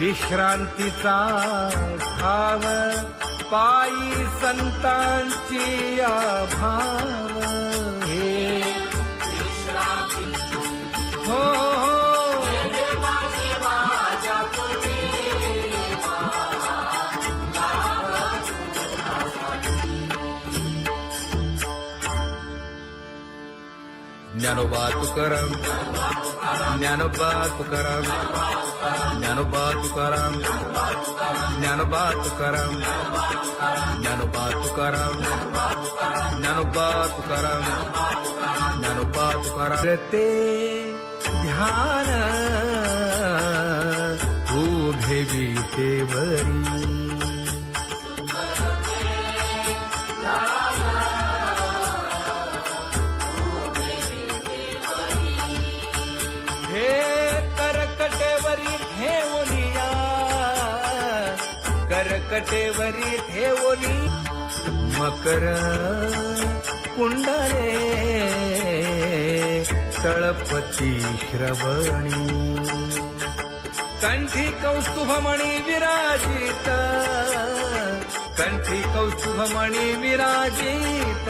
विश्रांतीचा ठाव पायी संतांची भाव हे हो ज्ञानोबा तुकाराम ज्ञानोबा तुकाराम ज्ञानोबा तुकाराम ज्ञानोबा तुकाराम ज्ञानोबा तुकाराम ज्ञानोबा तुकाराम ज्ञानोबा तुकाराम ते ध्यान उभे विटेवरी करकटेवरी ठेवली मकर कुंडले तळपती श्रवणी कंठी कौस्तुभमणी विराजित कंठी कौस्तुभमणी विराजित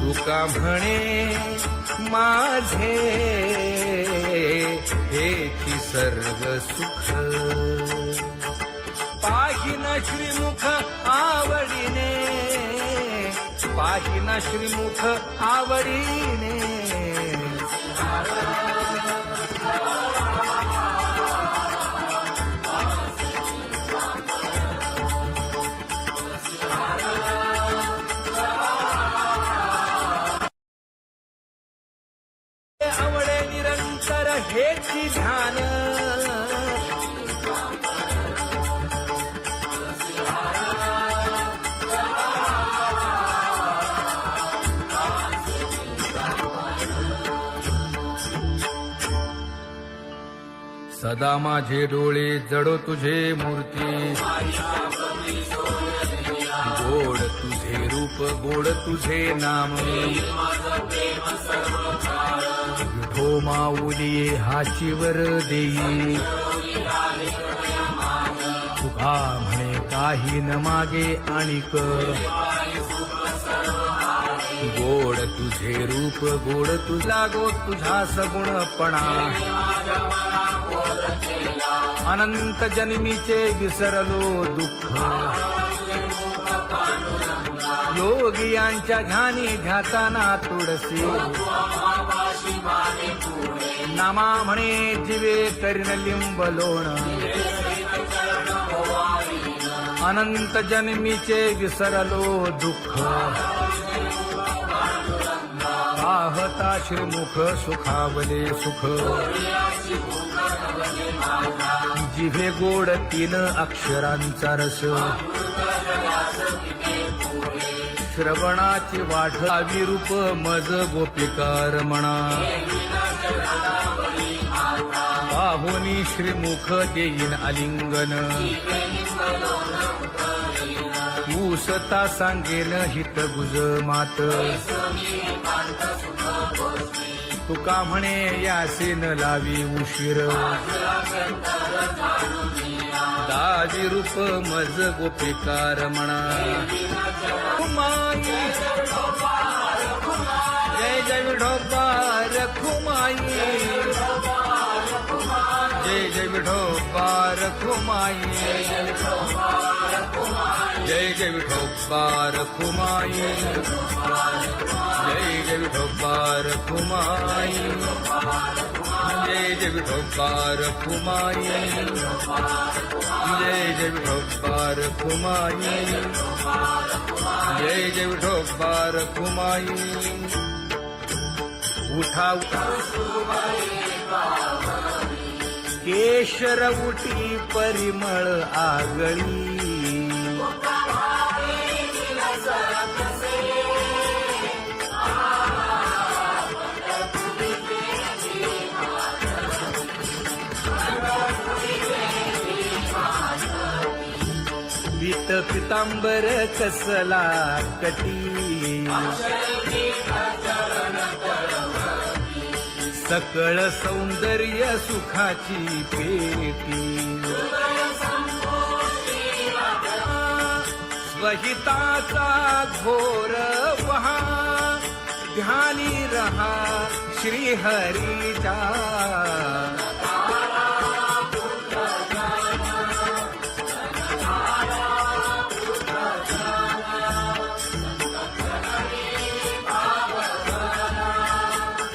तुका म्हणे माझे हेची सर्व सुख पाहिना श्रीमुख आवडीने पाहिना श्रीमुख आवडीने आवडे निरंतर हेची ध्यान सदा माझे डोळे जडो तुझे मूर्ती गोड तुझे रूप गोड तुझे नाम विठो माऊली हाचीवर देई तुका म्हणे काही न मागे आणिक गोड तुझे रूप गोड तुझा गो तुझा सगुणपणा अनंत जन्मीचे विसरलो दुःख योगियांच्या ध्यानी ध्याताना तुळसी नामा म्हणे जीवे करीन लिंबलोण अनंत जन्मीचे विसरलो दुःख पाहता श्रीमुख सुखावले सुख जिभे गोड 3 अक्षरांचा रस श्रवणाची वाट विरूप मज गोपिकार म्हणा पाहुनी श्रीमुख देईन आलिंगन ऊसता सांगेन हित गुज मात तुका म्हणे यासीन लावी उशीर दावी रूप मज गोपिकार म्हणा जय जय विठोबा रखुमाई जय जय विठोबा रखुमाई जय जय विठोबा रखुमाई जय जय विठोबा रखुमाई जय जय विठोबा रखुमाई जय जय विठोबा रखुमाई जय जय विठोबा रखुमाई उठा केशर उठी परिमळ आगळी पितांबर कसला कटी सकळ सौंदर्य सुखाची पेटी स्वहिताचा घोर वहा ध्यानी रहा श्रीहरीचा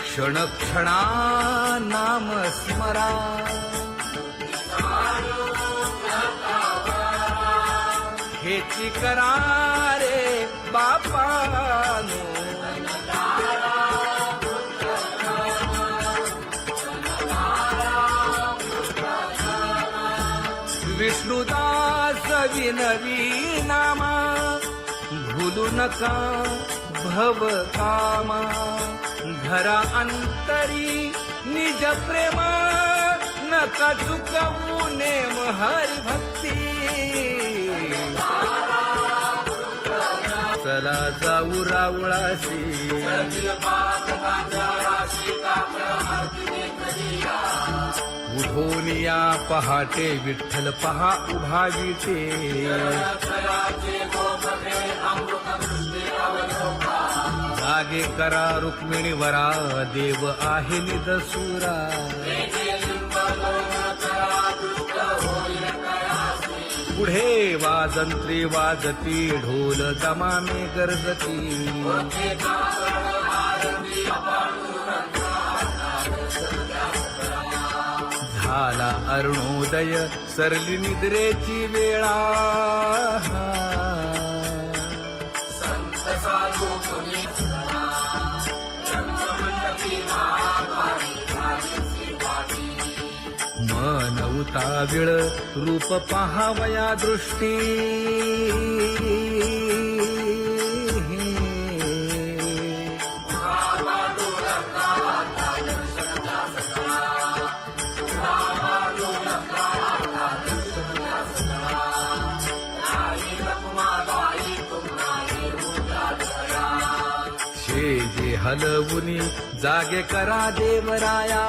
क्षण क्षणा नाम स्मरा हेची करा रे बापानो विष्णुदास विनवी नामा भूलू नका भव कामा धरा अंतरी निज प्रेमा नका चुकवू नेम हरी भक्ती चला जाऊ रावळाशी उठून या पहाटे विठ्ठल पहा उभा विटे जागे करा रुक्मिणी वरा देव आहे निदसुरा पुढे वाजंत्री वाजती ढोल दमामे गरजती झाला अरुणोदय सरली निद्रेची वेळा मन उताविळ रूप पहावया दृष्टी जे हलवुनी जागे करा देवराया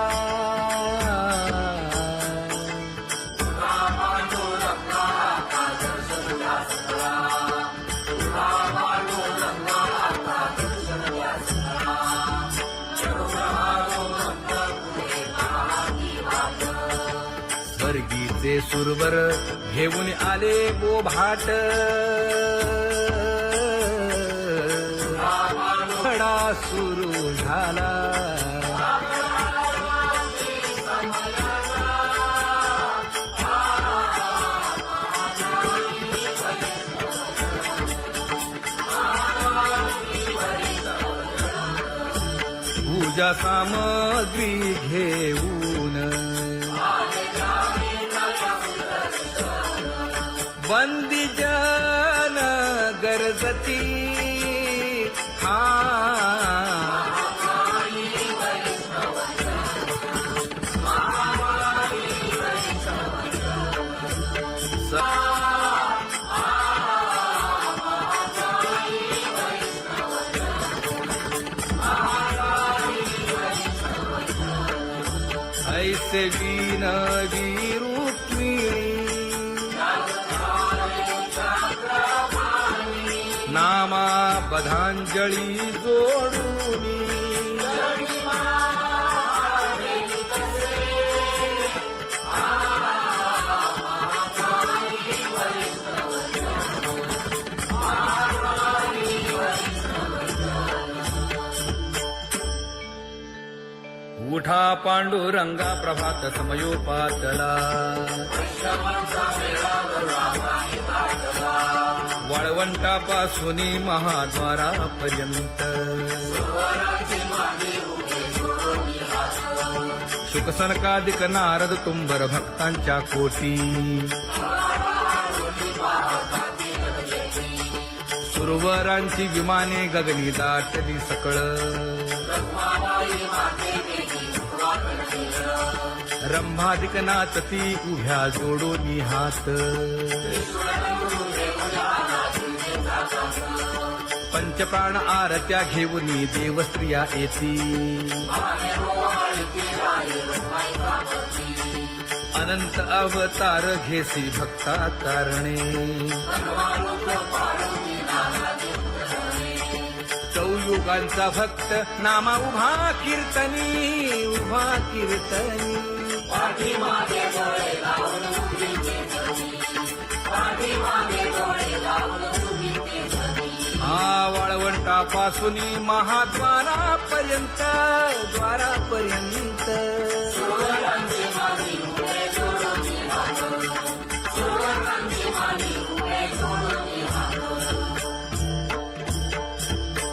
स्वर्गीचे सुरवर घेऊन आले गोभाट खडा सुरू झाला पूजा सामग्री घेऊन बंदी जन गरजती ऐसे विनवी रुक्मिणी नामा बधांजळी जोडूनी उठा पांडुरंगा प्रभात समयोपातला वाळवंटापासून महाद्वारापर्यंत शुकसनकादिक नारद तुंबर भक्तांच्या कोटी सुरवरांची विमाने गगनी दाटली सकळ रंभादिक नाचती उभ्या जोडोनी हात पंचप्राण आरत्या घेऊनी देवस्त्रिया येती अनंत अवतार घेसी भक्ता कारणे चौयुगांचा भक्त नामा उभा कीर्तनी वाळवंटापासून महाद्वारापर्यंत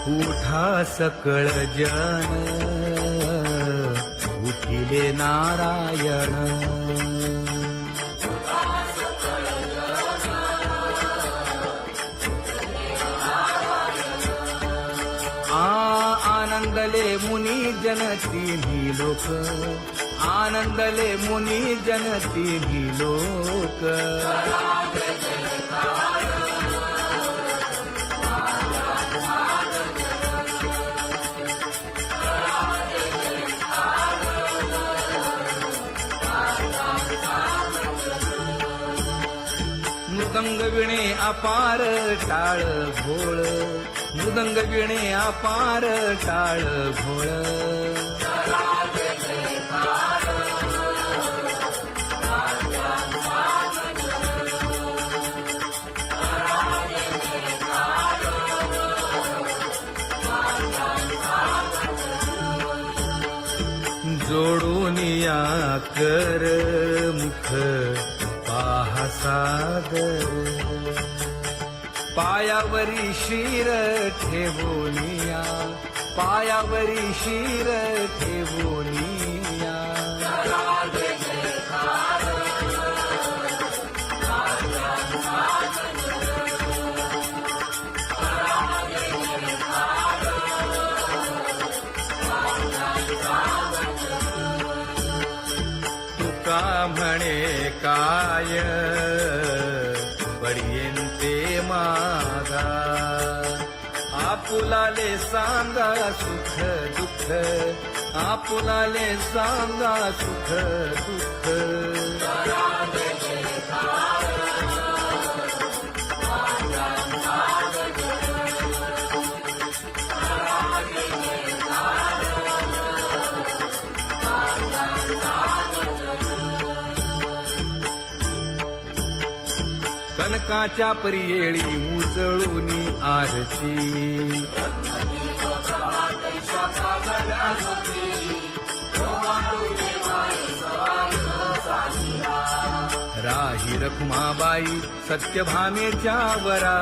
उठा सकळ जन उठिले नारायण आनंदले मुनी जन तिन्ही लोक आनंदले मुनी जन तिन्ही लोक मृदंग विणे अपार टाळ भोळ मृदंग विणे अपार टाळ भोळ जोडून या कर मुख पाहा सादर पायावरी शिर ठेवोनिया पायावरी शिर ठेवोनिया तुका म्हणे काय बडियेंते मागा आपुलाले सांगा सुख दुःख आपुलाले सांगा सुख दुःख कनकाच्या परियेळी उजळूनी आरती राही रखुमाबाई सत्यभामेच्या वरा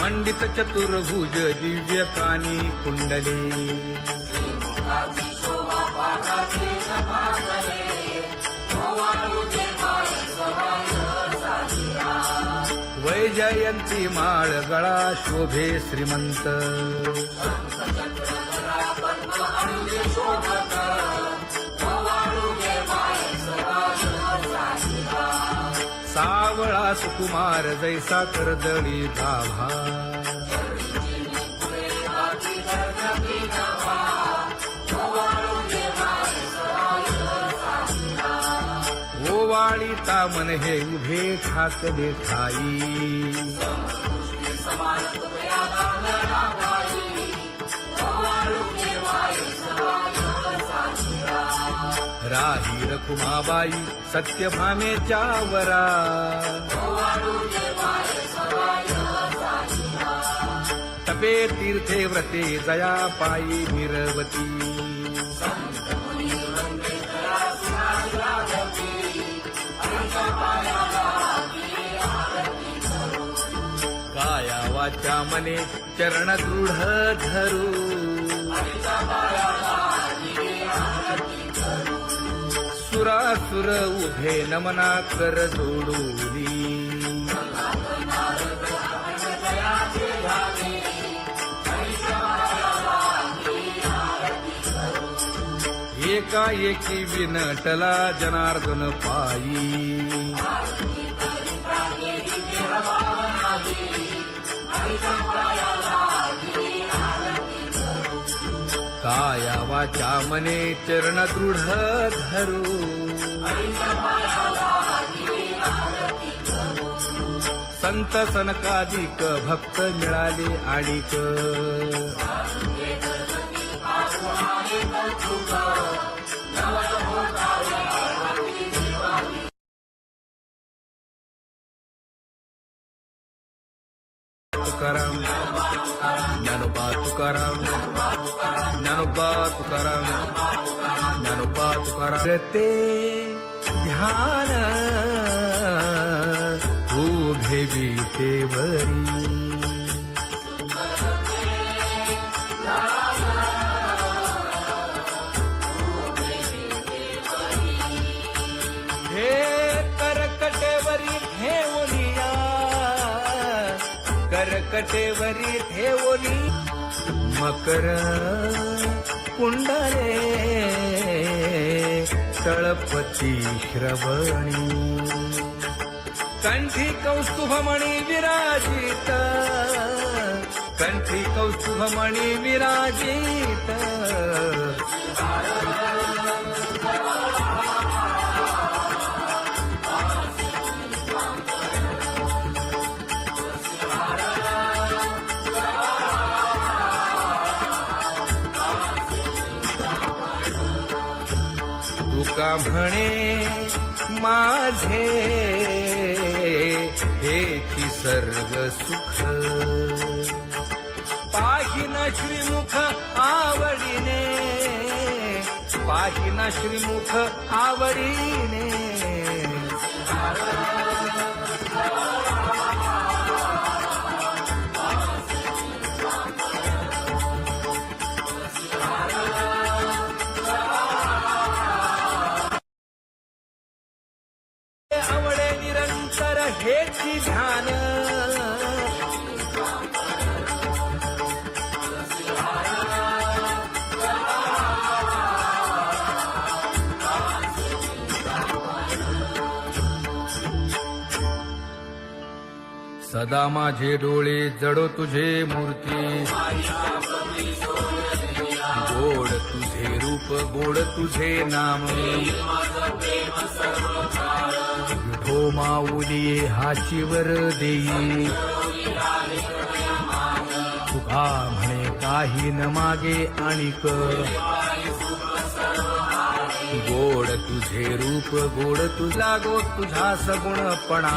मंडित चतुर्भुज दिव्य कानी कुंडले वैजयंती माळ गळा शोभे श्रीमंत सावळा सुकुमार जैसा कर्दळी गाभा ओवाळीता मन हे उभे ठाकले ठाई राही रखुमाबाई सत्यभामेच्या वरा तपे तीर्थे व्रते जया पायी निरवती काया वाचा मने चरण दृढ धरू सुरासुर उभे नमना कर जोडूनी एकाएकी विनटला जनार्दन पायी काया वाचा मने चरण दृढ धरू संत सनकादिक भक्त मिळाले आणिक तुकाराम ज्ञानोबा तुकाराम ज्ञानोबा तुकाराम ज्ञानोबा तुकाराम ते ध्यान उभे विटेवरी हे करकटेवरी ठेवलिया करकटेवरी ठेवली मकर कुंडले तळपती श्रवणी कंठी कौस्तुभमणी विराजित कंठी कौस्तुभमणी विराजित तुका म्हणे माझे हेची सर्व सुख पाहिना श्रीमुख आवडीने पाहिना श्रीमुख आवडीने आवडे निरंतर हेची ध्यान सदा माझे डोळे जडो तुझे मूर्ती गोड तुझे रूप गोड तुझे नाम विठो माऊली हाचीवर देई तुका म्हणे काही न मागे आणिक गोड तुझे रूप गोड तुझा गो तुझा सगुणपणा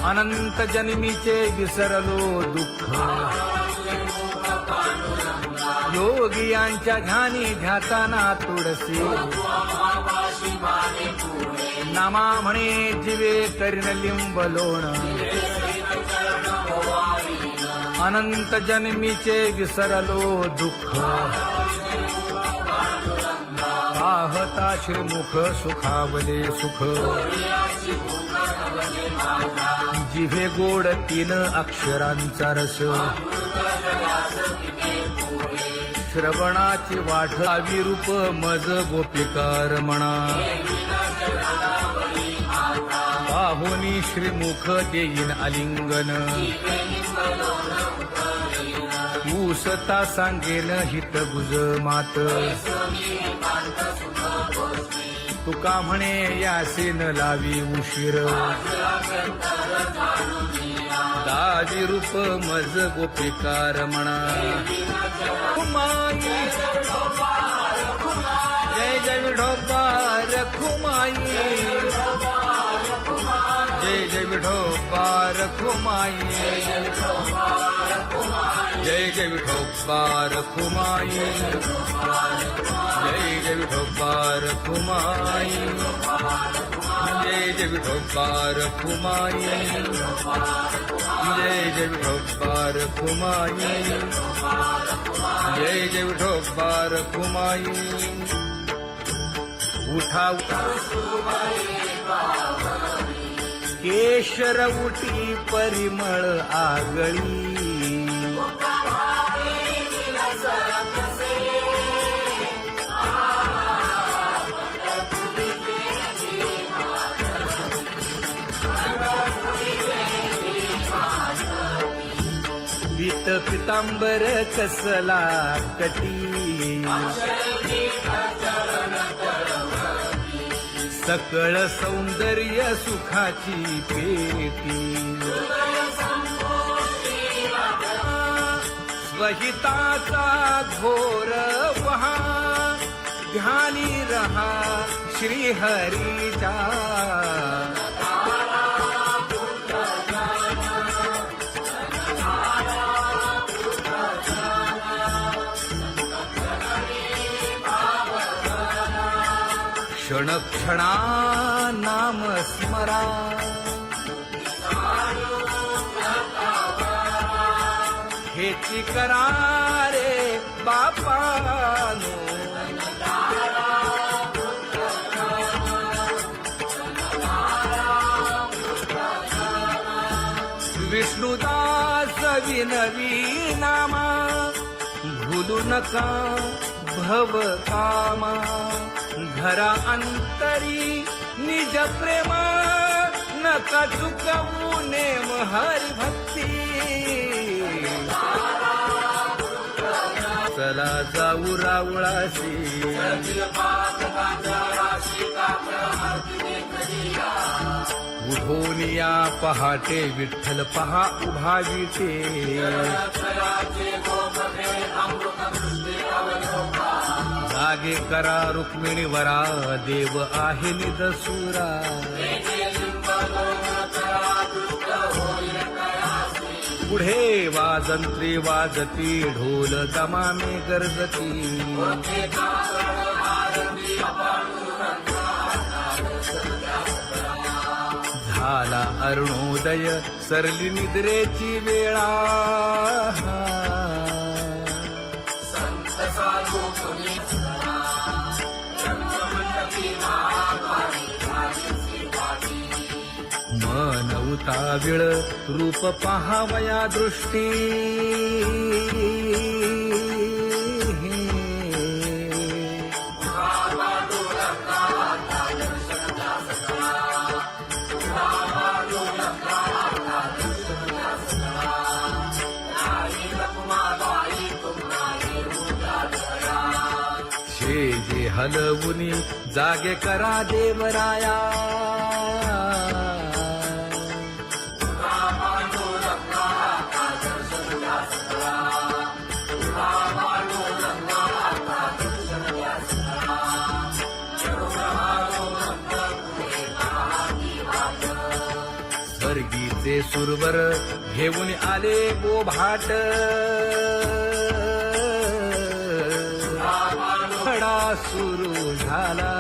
अनंत जन्मीचे विसरलो दुःख योगियांच्या ध्यानी ध्याताना तुळसी नामा म्हणे जीवे करीन लिंबलोण अनंत जन्मीचे विसरलो दुःख पाहता श्रीमुख सुखावले सुख जिभे गोड तीन अक्षरांचा रस श्रवणाची वाट विरूप मज गोपिकार म्हणा पाहुनी श्रीमुख देईन आलिंगन ऊसता सांगेन हित गुज मात तुका म्हणे यासीन लावी उशीर दाजी रूप मज गोपिकार म्हणा खुमाई जय जय विठोबा रखुमाई जय जय विठोबा रखुमाई जय जय विठोबा रखुमाई जय जय विठोबा रखुमाई जय जय विठोबा रखुमाई जय जय विठोबा रखुमाई जय जय विठोबा रखुमाई उठा केशर उठी परिमळ आगळी पितांबर कसला कटी सकळ सौंदर्य सुखाची पेटी स्वहिताचा घोर वहा ध्यानी रहा श्रीहरीचा क्षणक्षणा नाम स्मरा हेची करा रे बापानो विष्णुदास विनवी नामा भूलू नका भव कामा घरा अंतरी निज प्रेम नका चुकवू नेम हरी भक्ती चला जाऊ रावळाशी उठून या पहाटे विठ्ठल पहा उभा विटे जागे करा रुक्मिणी वरा देव आहे निदसुरा पुढे वाजंत्री वाजती ढोल दमामे गरजती झाला अरुणोदय सरली निद्रेची वेळा मन उताविळ रूप पहावया दृष्टी जे हलवुनी जागे करा देवराया स्वर्गीचे सुरवर घेऊन आले गोभाट खडा सुरू झाला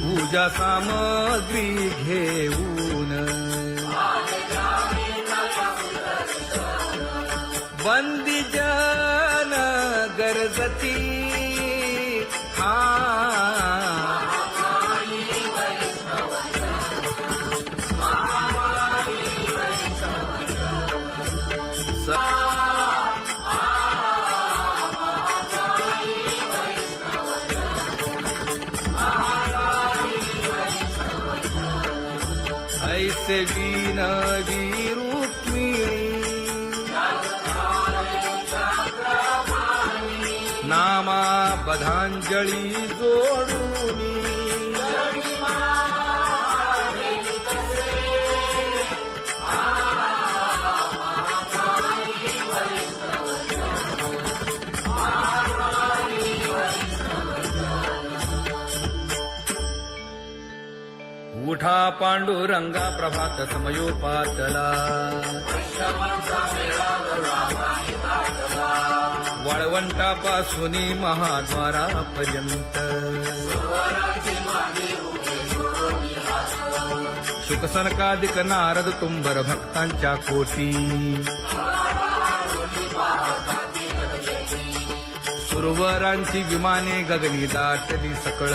पूजा सामग्री घेऊन वंदी जन गरजती ऐसे विनवी रुक्मिणी नामा बधांजळी जोडूनी उठा पांडुरंगा प्रभात समयोपातला वाळवंटापासून महाद्वारापर्यंत शुकसनकादिक नारद तुंबर भक्तांच्या कोटी सुरवरांची विमाने गगनी दाटली सकळ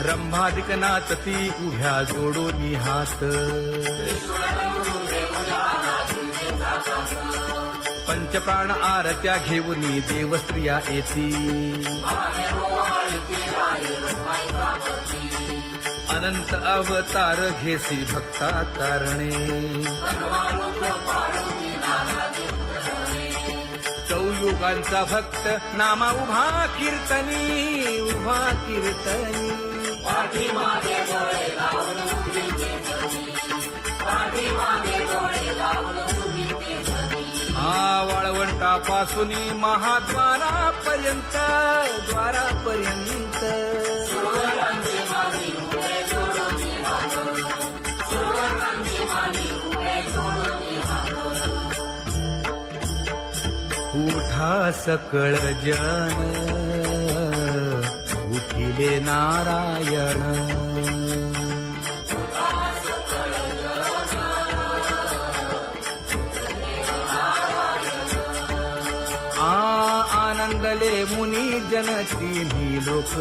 रंभादिक नाचती उभ्या जोडोनी हात पंचप्राण आरत्या घेऊनी देवस्त्रिया येती अनंत अवतार घेसी भक्ता कारणे चौयुगांचा भक्त नामा उभा कीर्तनी उभा कीर्तनी वाळवंटापासून महाद्वारापर्यंत द्वारापर्यंत उठा सकळ जन उठिले नारायण आनंदले मुनी जन तिन्ही लोक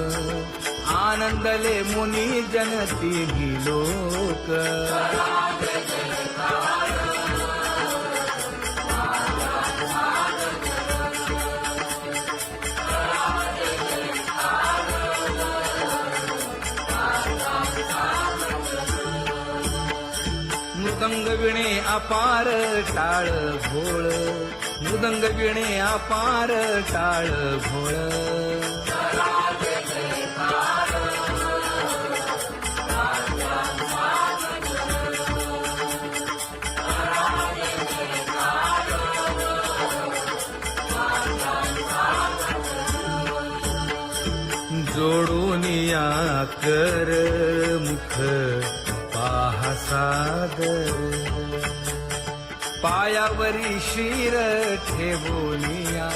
आनंदले मुनी जन तिन्ही लोक मृदंग विणे अपार टाळ भोळ मृदंग विणे अपार टाळ भोळ जोडून या कर मुख पाहा सागर पायावरी शिर ठेवोनिया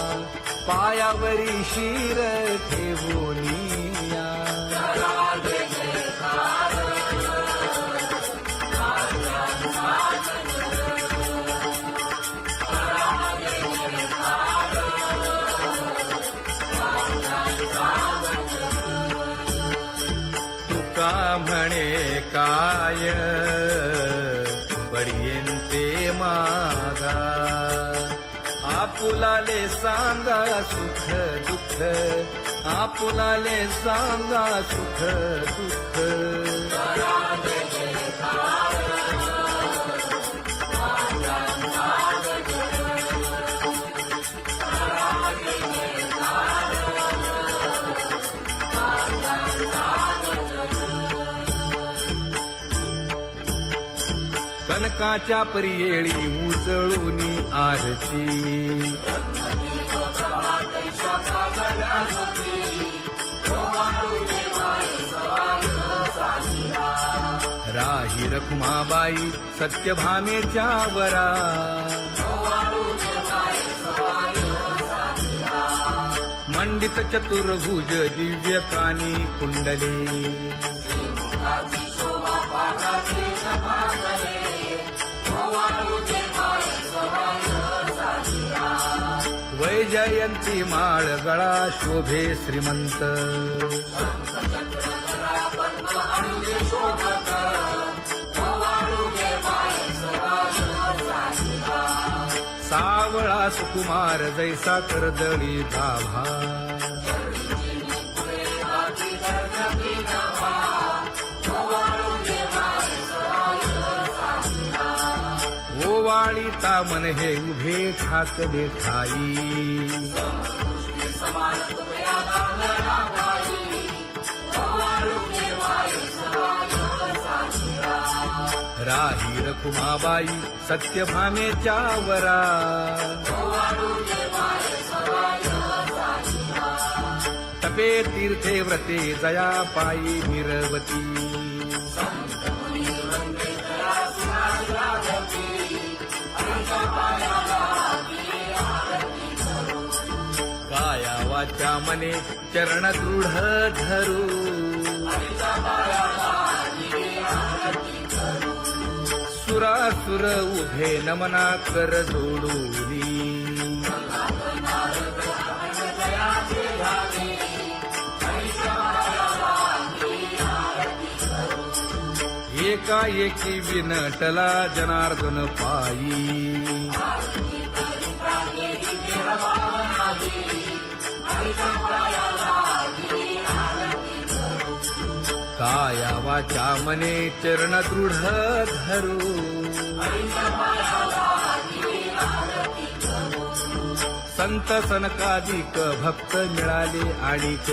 पायावरी शिर ठेवोनिया तुका म्हणे काय बडियेंते मागा आपुलाले सांगा सुख दुःख आपुलाले सांगा सुख दुःख कनकाच्या परियेळी उजळूनी आरती राही रखुमाबाई सत्यभामेच्या वरा मंडित चतुर्भुज दिव्य कानी कुंडले वैजयंती माळ गळा शोभे श्रीमंत सावळा सुकुमार जैसा कर्दळी गाभा ओवाळीता मन हे उभे ठाकले ठाई राही रखुमाबाई सत्यभामेच्या वरा तपे तीर्थे व्रते जया पायी निरवती काया वाचा मने चरण दृढ धरू सुरासुर उभे नमना कर जोडूनी एकाएकी विनटला जनार्दन पायी काया वाचा मने चरण दृढ धरू संत सनकादिक भक्त मिळाले आणिक